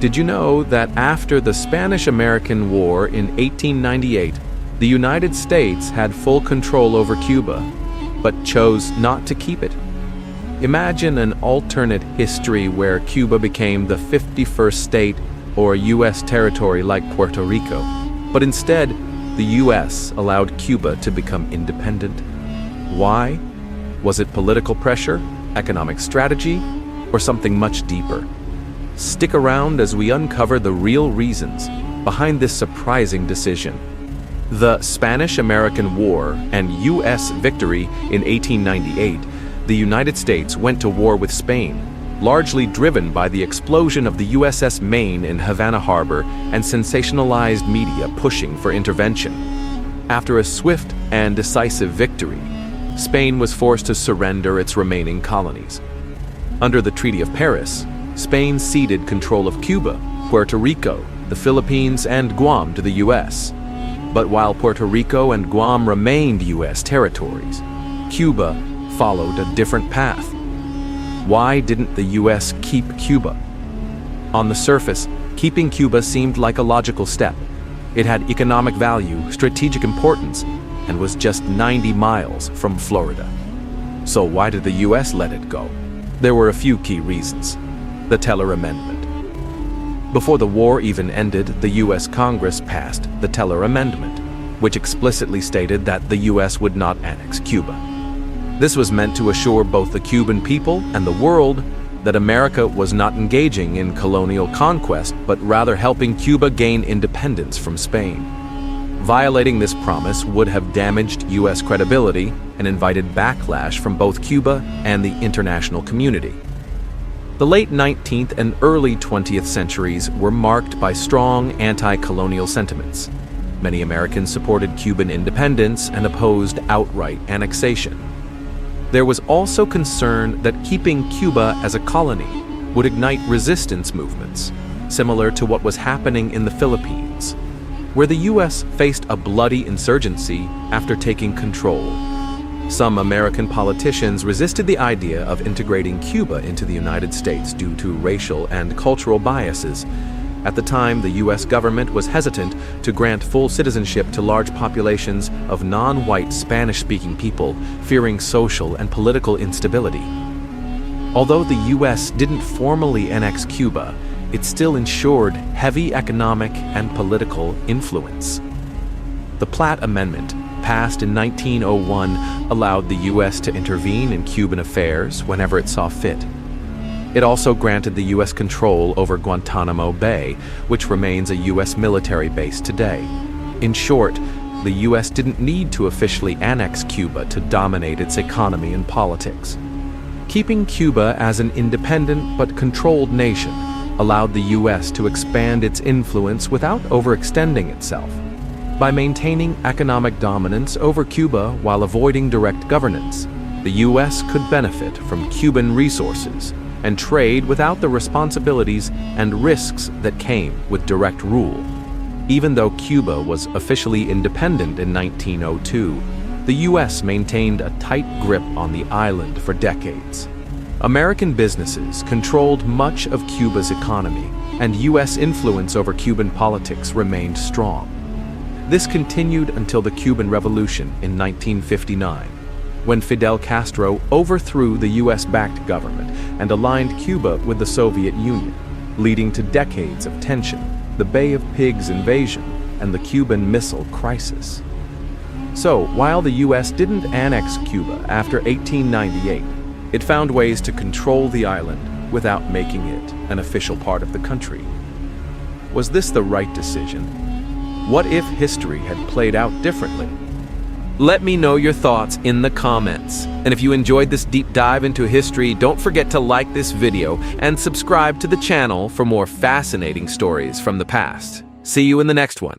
Did you know that after the Spanish-American War in 1898, the United States had full control over Cuba, but chose not to keep it? Imagine an alternate history where Cuba became the 51st state or U.S. territory like Puerto Rico, but instead, the U.S. allowed Cuba to become independent. Why? Was it political pressure, economic strategy, or something much deeper? Stick around as we uncover the real reasons behind this surprising decision. The Spanish-American War and U.S. victory in 1898, the United States went to war with Spain, largely driven by the explosion of the USS Maine in Havana Harbor and sensationalized media pushing for intervention. After a swift and decisive victory, Spain was forced to surrender its remaining colonies. Under the Treaty of Paris, Spain ceded control of Cuba, Puerto Rico, the Philippines, and Guam to the U.S. But while Puerto Rico and Guam remained U.S. territories, Cuba followed a different path. Why didn't the U.S. keep Cuba? On the surface, keeping Cuba seemed like a logical step. It had economic value, strategic importance, and was just 90 miles from Florida. So why did the U.S. let it go? There were a few key reasons. The Teller Amendment. Before the war even ended, the U.S. Congress passed the Teller Amendment, which explicitly stated that the U.S. would not annex Cuba. This was meant to assure both the Cuban people and the world that America was not engaging in colonial conquest, but rather helping Cuba gain independence from Spain. Violating this promise would have damaged U.S. credibility and invited backlash from both Cuba and the international community. The late 19th and early 20th centuries were marked by strong anti-colonial sentiments. Many Americans supported Cuban independence and opposed outright annexation. There was also concern that keeping Cuba as a colony would ignite resistance movements, similar to what was happening in the Philippines, where the U.S. faced a bloody insurgency after taking control. Some American politicians resisted the idea of integrating Cuba into the United States due to racial and cultural biases. At the time, the U.S. government was hesitant to grant full citizenship to large populations of non-white Spanish-speaking people, fearing social and political instability. Although the U.S. didn't formally annex Cuba, it still ensured heavy economic and political influence. The Platt Amendment, passed in 1901, allowed the U.S. to intervene in Cuban affairs whenever it saw fit. It also granted the U.S. control over Guantanamo Bay, which remains a U.S. military base today. In short, the U.S. didn't need to officially annex Cuba to dominate its economy and politics. Keeping Cuba as an independent but controlled nation allowed the U.S. to expand its influence without overextending itself. By maintaining economic dominance over Cuba while avoiding direct governance, the U.S. could benefit from Cuban resources and trade without the responsibilities and risks that came with direct rule. Even though Cuba was officially independent in 1902, the U.S. maintained a tight grip on the island for decades. American businesses controlled much of Cuba's economy, and U.S. influence over Cuban politics remained strong. This continued until the Cuban Revolution in 1959, when Fidel Castro overthrew the U.S.-backed government and aligned Cuba with the Soviet Union, leading to decades of tension, the Bay of Pigs invasion, and the Cuban Missile Crisis. So, while the U.S. didn't annex Cuba after 1898, it found ways to control the island without making it an official part of the country. Was this the right decision? What if history had played out differently? Let me know your thoughts in the comments. And if you enjoyed this deep dive into history, don't forget to like this video and subscribe to the channel for more fascinating stories from the past. See you in the next one.